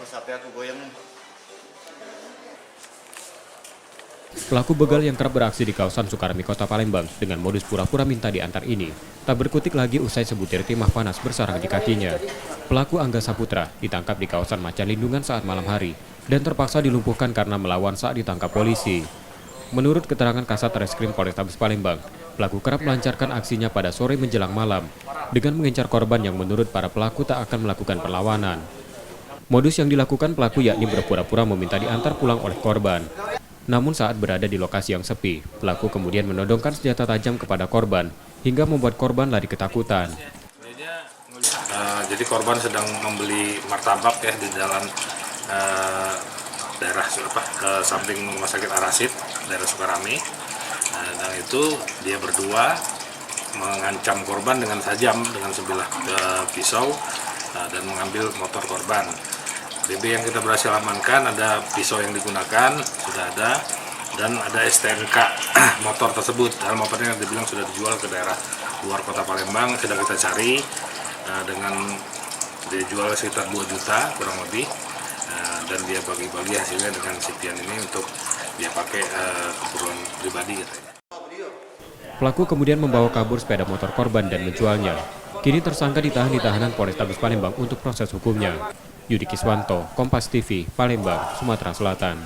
sampai aku goyang. Pelaku begal yang kerap beraksi di kawasan Sukarami, Kota Palembang dengan modus pura-pura minta diantar ini tak berkutik lagi usai sebutir timah panas bersarang di kakinya. Pelaku Angga Saputra ditangkap di kawasan Macan Lindungan saat malam hari dan terpaksa dilumpuhkan karena melawan saat ditangkap polisi. Menurut keterangan Kasat Reskrim Polrestabes Palembang, pelaku kerap melancarkan aksinya pada sore menjelang malam dengan mengincar korban yang menurut para pelaku tak akan melakukan perlawanan. Modus yang dilakukan pelaku yakni berpura-pura meminta diantar pulang oleh korban. Namun saat berada di lokasi yang sepi, pelaku kemudian menodongkan senjata tajam kepada korban hingga membuat korban lari ketakutan. Jadi korban sedang membeli martabak ya di jalan daerah samping Rumah Sakit Arasid, daerah Sukarami. Dan itu dia berdua mengancam korban dengan tajam dengan sebilah pisau dan mengambil motor korban. BB yang kita berhasil amankan, ada pisau yang digunakan, sudah ada, dan ada STNK motor tersebut. Dan motornya dibilang sudah dijual ke daerah luar kota Palembang, sedang kita cari dengan dijual sekitar 2 juta kurang lebih, dan dia bagi-bagi hasilnya dengan Sipian ini untuk dia pakai keperluan pribadi. Pelaku kemudian membawa kabur sepeda motor korban dan menjualnya. Kini tersangka ditahan di tahanan Polrestabes Palembang untuk proses hukumnya. Yudi Kiswanto, Kompas TV, Palembang, Sumatera Selatan.